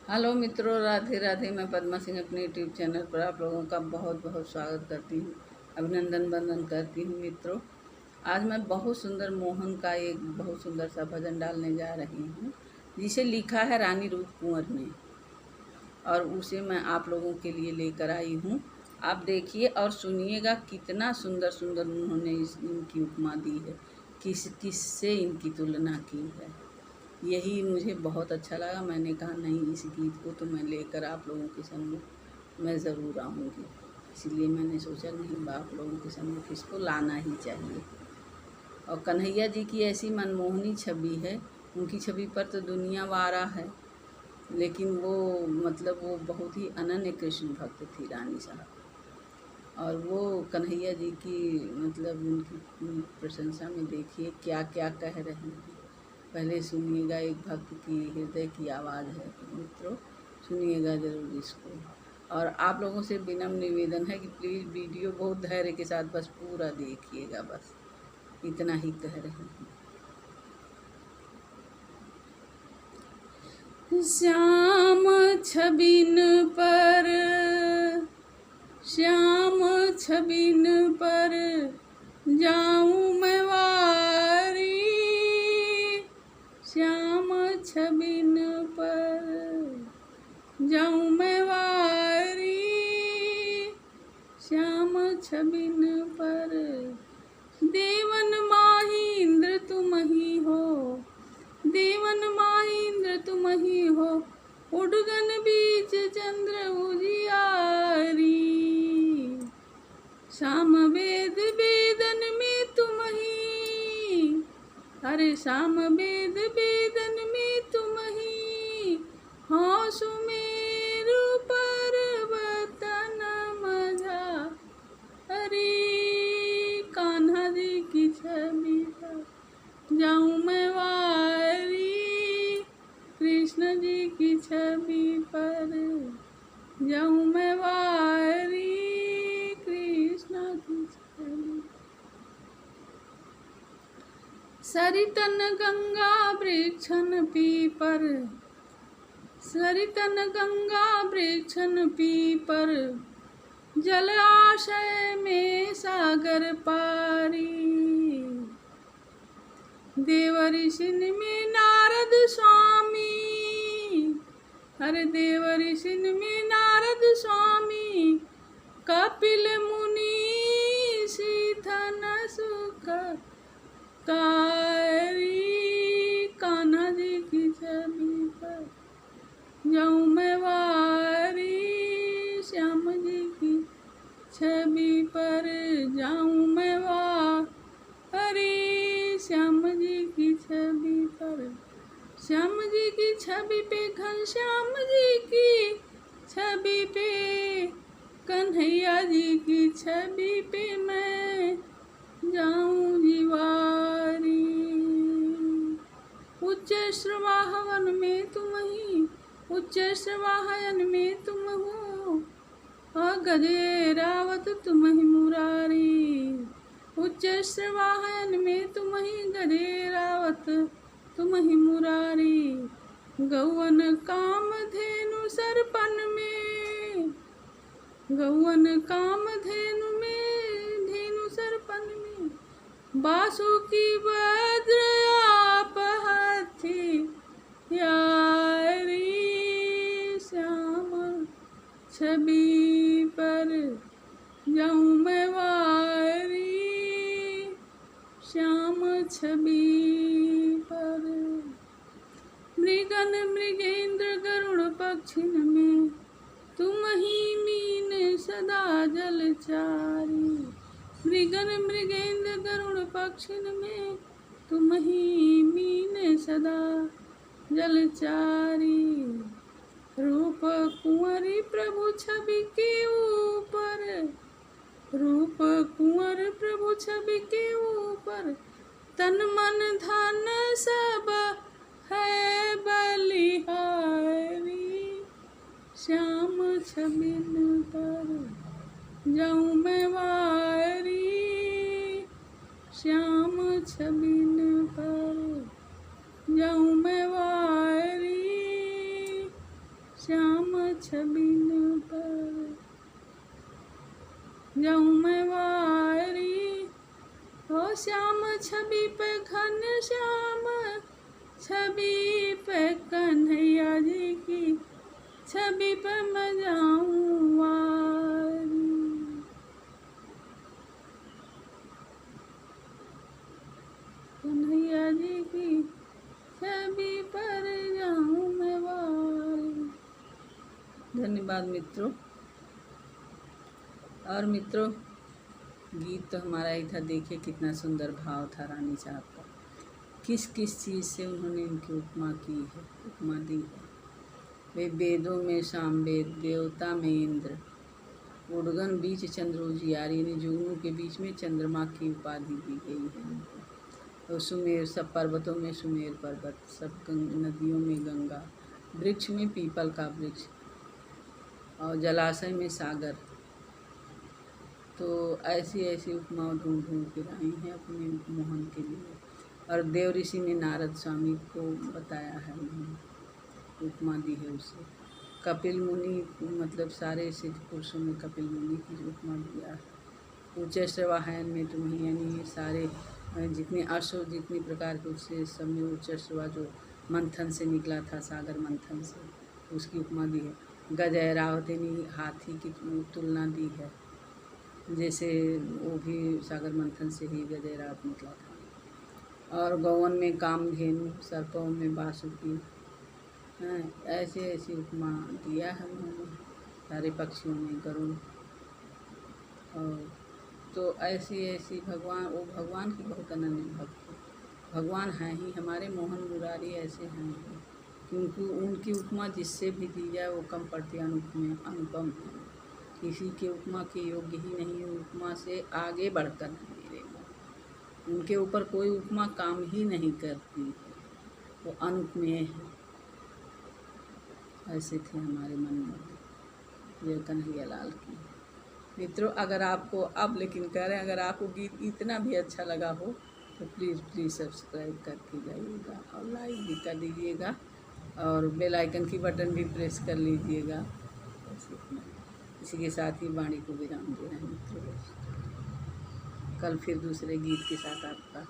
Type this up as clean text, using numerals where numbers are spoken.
Hello मित्रों, राधे राधे। मैं पद्मा सिंह अपने यूट्यूब चैनल पर आप लोगों का बहुत बहुत स्वागत करती हूँ, अभिनंदन वंदन करती हूँ। मित्रों, आज मैं बहुत सुंदर मोहन का एक बहुत सुंदर सा भजन डालने जा रही हूँ, जिसे लिखा है रानी रूप कुंवर ने, और उसे मैं आप लोगों के लिए लेकर आई हूँ। आप देखिए और सुनिएगा कितना सुंदर सुंदर उन्होंने इनकी उपमा दी है, किस किस से इनकी तुलना की है। यही मुझे बहुत अच्छा लगा। मैंने कहा नहीं, इस गीत को तो मैं लेकर आप लोगों के सम्मुख मैं ज़रूर आऊँगी। इसलिए मैंने सोचा नहीं, आप लोगों के सम्मुख इसको लाना ही चाहिए। और कन्हैया जी की ऐसी मनमोहनी छवि है, उनकी छवि पर तो दुनिया वारा है, लेकिन वो वो बहुत ही अनन्य कृष्ण भक्त थी रानी साहब। और वो कन्हैया जी की उनकी प्रशंसा में देखिए क्या क्या कह रहे हैं। पहले सुनिएगा, एक भक्त की हृदय की आवाज़ है। मित्रों, सुनिएगा ज़रूर इसको। और आप लोगों से विनम्र निवेदन है कि प्लीज़ वीडियो बहुत धैर्य के साथ बस पूरा देखिएगा, बस इतना ही कह रहे हैं। श्याम छबिन पर, श्याम छबिन पर जाऊं मैं वारी, श्याम छबिन पर जाऊं मैं वारी, श्याम छबिन पर देवन माहिंद्र तुम ही हो, देवन माहिंद्र तुम ही हो, उडगन बीच चंद्र उजियारी, श्याम वेद वेदन में तुम ही, अरे श्याम वेद वेदन में तुम ही, हाँ सुमेरु पर्वत मझा, अरे कान्हा जी की छवि पर जाऊं मैं वारी, कृष्ण जी की छवि पर जाऊं मैं वारी, कृष्ण की छवि। सरितन गंगा वृक्षन पीपर, सरितन गंगा वृक्षन पीपर, जल आशय में सागर पारी, देव ऋषिन में नारद स्वामी, हर देव ऋषिन में नारद स्वामी, कपिल मुनि सीधन सुख कारी, कान्हा जी की छवि पर जाऊं मैं वारी, श्याम जी की छवि पर जाऊं मैं वारी, श्याम जी की छवि पर, श्याम जी की छवि पे घनश्याम जी की छवि पे, कन्हैया जी की छवि पे मैं जाऊं जीवारी, उच्च श्रवाहवन में तुम ही, उच्च श्रवाहयन में तुम हो, गजे रावत तुम ही मुरारी, उच्च श्रवाहयन में तुम ही, गजे रावत तुम ही मुरारी, गौवन काम धेनु सरपन में, गौवन काम धेनु में, धेनु सरपन में, बासुकी वज्र आप हाथी यारी, श्याम छवि पर जाऊं मैं वारी, श्याम छवि पर मृगन मृगेंद्र गरुड़ पक्षिन में तुम ही मीन सदा जलचारी, मृगन मृगेंद्र गरुड़ पक्षिन में तुम ही मीन सदा जलचारी, रूप कुंवरी प्रभु छवि के ऊपर, रूप कुंवर प्रभु छवि के ऊपर, तन मन धन सब है बलिहारी, श्याम छबिन पर जाऊं मैं वारी, श्याम छबिन पर जाऊं मैं वारी, छबिन पर जाऊँ मैं वारी, हो श्याम छवि पे घन श्याम छवि पे कन्हैया जी की छवि पे मैं जाऊँ वारी। कन्हैया जी की छवि पर जाऊँ मैं वारी। धन्यवाद मित्रों। और मित्रों, गीत तो हमारा ही था, देखिए कितना सुंदर भाव था रानी साहब का। किस किस चीज़ से उन्होंने इनकी उपमा की है, उपमा दी है। वे वेदों में सामवेद, देवता में इंद्र, उड़गन बीच चंद्रोजियारी, यानी जुगनू के बीच में चंद्रमा की उपाधि दी गई है उनको। और सुमेर, सब पर्वतों में सुमेर पर्वत, सब नदियों में गंगा, वृक्ष में पीपल का वृक्ष, और जलाशय में सागर। तो ऐसी ऐसी उपमा ढूंढ ढूंढ के लाई हैं अपने मोहन के लिए। और देव ऋषि ने नारद स्वामी को बताया है, उन्होंने उपमा दी है उसे। कपिल मुनि, मतलब सारे सिद्ध पुरुषों में कपिल मुनि की उपमा दिया है। उच्चैश्रवाहन में तुम्हें, यानी सारे जितने अश्व, जितनी प्रकार के उससे सब में उच्चैश्रवा जो मंथन से निकला था, सागर मंथन से, उसकी उपमा दी है। गजैरावत यानी हाथी की तुलना दी है, जैसे वो भी सागर मंथन से ही गजैरावत निकला था। और गौवन में कामधेनु, सर्पों में बासुकी, ऐसे ऐसी उपमा दिया है उन्होंने। सारे पक्षियों में गरुड़। और तो ऐसी ऐसी भगवान, वो भगवान की बहुत अनन्य भक्त है। भगवान हैं ही, हमारे मोहन मुरारी ऐसे हैं क्योंकि उनकी उपमा जिससे भी दी जाए वो कम पड़ती, अनुपम है। किसी के उपमा के योग्य ही नहीं है, उपमा से आगे बढ़कर मेरे को उनके ऊपर कोई उपमा काम ही नहीं करती है, वो अनुपमेय है। ऐसे थे हमारे मन में जय कन्हैया लाल की। मित्रों, अगर आपको अब लेकिन कह रहे हैं, अगर आपको गीत इतना भी अच्छा लगा हो तो प्लीज़ सब्सक्राइब करके जाइएगा और लाइक भी कर दीजिएगा और बेल आइकन की बटन भी प्रेस कर लीजिएगा। इसी के साथ ही वाणी को विराम दे रहे हैं मित्रों। कल फिर दूसरे गीत के साथ आपका